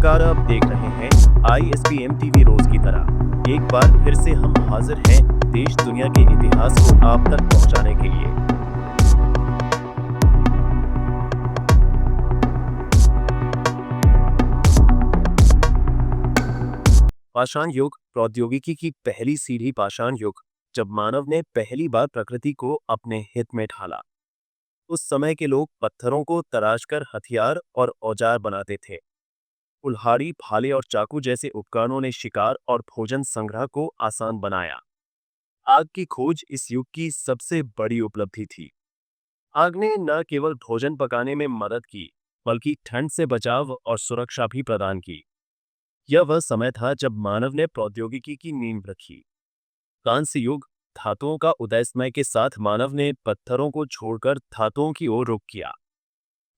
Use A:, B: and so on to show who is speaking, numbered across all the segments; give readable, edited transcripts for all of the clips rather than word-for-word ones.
A: नमस्कार, आप देख रहे हैं ISPM टीवी रोज की तरह। एक बार फिर से हम हाजिर हैं देश दुनिया के इतिहास को आप तक पहुंचाने के लिए। पाषाण युग प्रौद्योगिकी की पहली सीढ़ी। पाषाण युग जब मानव ने पहली बार प्रकृति को अपने हित में ढाला। उस समय के लोग पत्थरों को तराशकर हथियार और औजार बनाते थे। कुल्हाड़ी, भाले और चाकू जैसे उपकरणों ने शिकार और भोजन संग्रह को आसान बनाया। आग की खोज इस युग की सबसे बड़ी उपलब्धि थी। आग ने न केवल भोजन पकाने में मदद की, बल्कि ठंड से बचाव और सुरक्षा भी प्रदान की। यह वह समय था जब मानव ने प्रौद्योगिकी की नींव रखी। कांस्य युग धातुओं का उदय। समय के साथ मानव ने पत्थरों को छोड़कर धातुओं की ओर रुख किया।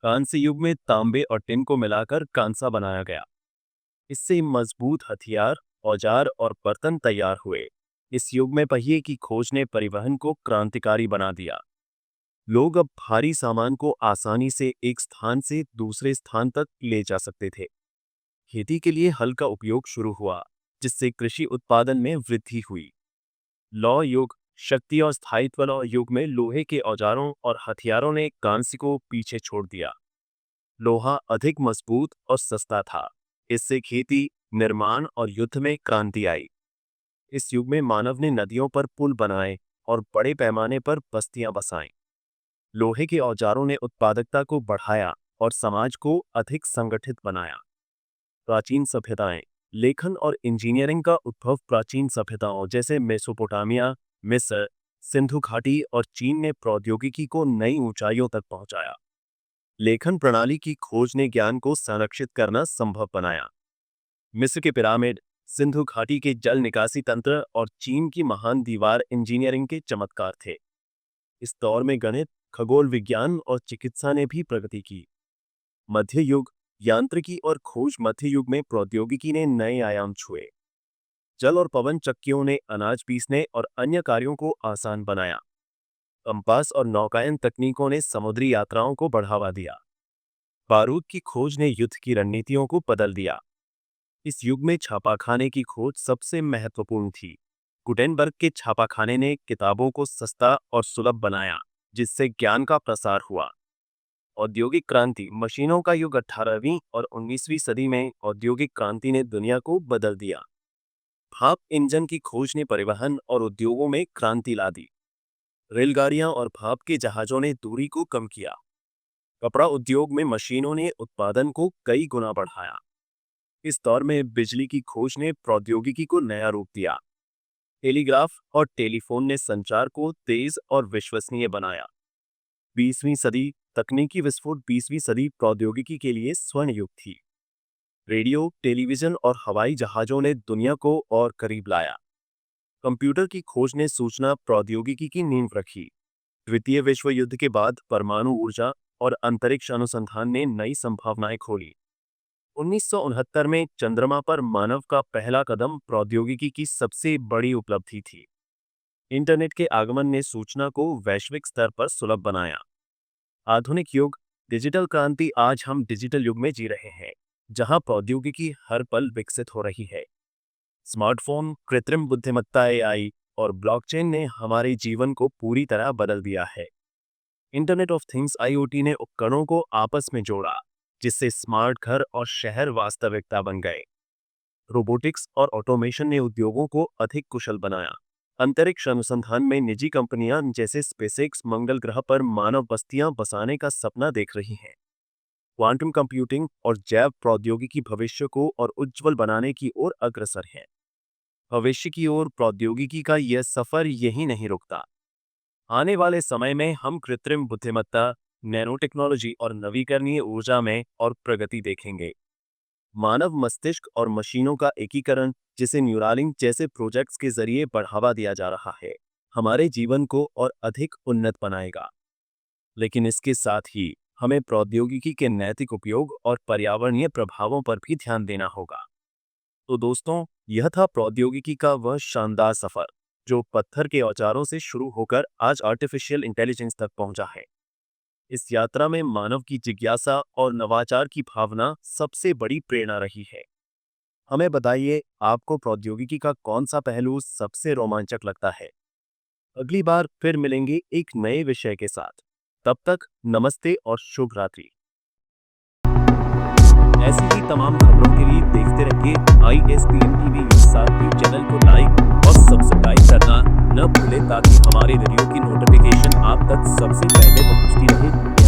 A: कांस्य युग में तांबे और टिन को मिलाकर कांसा बनाया गया। इससे मजबूत हथियार, औजार और बर्तन तैयार हुए। इस युग में पहिए की खोज ने परिवहन को क्रांतिकारी बना दिया। लोग अब भारी सामान को आसानी से एक स्थान से दूसरे स्थान तक ले जा सकते थे। खेती के लिए हल का उपयोग शुरू हुआ, जिससे कृषि उत्पादन में वृद्धि हुई। लौह युग शक्ति और स्थायित्व। लौह युग में लोहे के औजारों और हथियारों ने कांस्य को पीछे छोड़ दिया। लोहा अधिक मजबूत और सस्ता था। इससे खेती, निर्माण और युद्ध में क्रांति आई। इस युग में मानव ने नदियों पर पुल बनाए और बड़े पैमाने पर बस्तियां बसाईं। लोहे के औजारों ने उत्पादकता को बढ़ाया और समाज को अधिक संगठित बनाया। प्राचीन सभ्यताएं। लेखन और इंजीनियरिंग का उद्भव प्राचीन सभ्यताओं जैसे मेसोपोटामिया, मिस्र, सिंधु घाटी और चीन ने प्रौद्योगिकी को नई ऊंचाइयों तक पहुंचाया। लेखन प्रणाली की खोज ने ज्ञान को संरक्षित करना संभव बनाया। मिस्र के पिरामिड, सिंधु घाटी के जल निकासी तंत्र और चीन की महान दीवार इंजीनियरिंग के चमत्कार थे। इस दौर में गणित, खगोल विज्ञान और चिकित्सा ने भी प्रगति की। मध्य युग यांत्रिकी और खोज। मध्य युग में प्रौद्योगिकी ने नए आयाम छुए। जल और पवन चक्कियों ने अनाज पीसने और अन्य कार्यों को आसान बनाया। कंपास और नौकायन तकनीकों ने समुद्री यात्राओं को बढ़ावा दिया। बारूद की खोज ने युद्ध की रणनीतियों को बदल दिया। इस युग में छापाखाने की खोज सबसे महत्वपूर्ण थी। गुटेनबर्ग के छापाखाने ने किताबों को सस्ता और सुलभ बनाया, जिससे ज्ञान का प्रसार हुआ। औद्योगिक क्रांति। मशीनों का युग। 18वीं और 19वीं सदी में औद्योगिक क्रांति ने दुनिया को बदल दिया। भाप इंजन की खोज ने परिवहन और उद्योगों में क्रांति ला दी। रेलगाड़ियां और भाप के जहाजों ने दूरी को कम किया। कपड़ा उद्योग में मशीनों ने उत्पादन को कई गुना बढ़ाया। इस दौर में बिजली की खोज ने प्रौद्योगिकी को नया रूप दिया। टेलीग्राफ और टेलीफोन ने संचार को तेज और विश्वसनीय बनाया। 20वीं सदी तकनीकी विस्फोट। 20वीं सदी प्रौद्योगिकी के लिए स्वर्ण युग थी। रेडियो, टेलीविजन और हवाई जहाजों ने दुनिया को और करीब लाया। कंप्यूटर की खोज ने सूचना प्रौद्योगिकी की नींव रखी। द्वितीय विश्व युद्ध के बाद परमाणु ऊर्जा और अंतरिक्ष अनुसंधान ने नई संभावनाएं खोली। 1969 में चंद्रमा पर मानव का पहला कदम प्रौद्योगिकी की सबसे बड़ी उपलब्धि थी। इंटरनेट के आगमन ने सूचना को वैश्विक स्तर पर सुलभ बनाया। आधुनिक युग डिजिटल क्रांति। आज हम डिजिटल युग में जी रहे हैं, जहां प्रौद्योगिकी हर पल विकसित हो रही है। स्मार्टफोन, कृत्रिम बुद्धिमत्ता AI और ब्लॉकचेन ने हमारे जीवन को पूरी तरह बदल दिया है। इंटरनेट ऑफ थिंग्स IoT ने उपकरणों को आपस में जोड़ा, जिससे स्मार्ट घर और शहर वास्तविकता बन गए। रोबोटिक्स और ऑटोमेशन ने उद्योगों को अधिक कुशल बनाया। अंतरिक्ष अनुसंधान में निजी कंपनियां जैसे स्पेसएक्स मंगल ग्रह पर मानव बस्तियां बसाने का सपना देख रही हैं। क्वांटम कंप्यूटिंग और जैव प्रौद्योगिकी भविष्य को और उज्जवल बनाने की ओर अग्रसर हैं। भविष्य की ओर प्रौद्योगिकी का यह सफर यहीं नहीं रुकता। आने वाले समय में हम कृत्रिम बुद्धिमत्ता, नैनो टेक्नोलॉजी और नवीकरणीय ऊर्जा में और प्रगति देखेंगे। मानव मस्तिष्क और मशीनों का एकीकरण, जिसे न्यूरालिंक जैसे प्रोजेक्ट्स के जरिए बढ़ावा दिया जा रहा है, हमारे जीवन को और अधिक उन्नत बनाएगा। लेकिन इसके साथ ही हमें प्रौद्योगिकी के नैतिक उपयोग और पर्यावरणीय प्रभावों पर भी ध्यान देना होगा। तो दोस्तों, यह था प्रौद्योगिकी का वह शानदार सफर जो पत्थर के औजारों से शुरू होकर आज आर्टिफिशियल इंटेलिजेंस तक पहुंचा है। इस यात्रा में मानव की जिज्ञासा और नवाचार की भावना सबसे बड़ी प्रेरणा रही है। हमें बताइए, आपको प्रौद्योगिकी का कौन सा पहलू सबसे रोमांचक लगता है? अगली बार फिर मिलेंगे एक नए विषय के साथ। तब तक नमस्ते और शुभ रात्रि। ऐसी ही तमाम खबरों के लिए देखते रहिए ISPN टीवी न्यूज़ साथ। चैनल को लाइक और सब्सक्राइब करना न भूलें ताकि हमारे वीडियो की नोटिफिकेशन आप तक सबसे पहले पहुंचती रहे।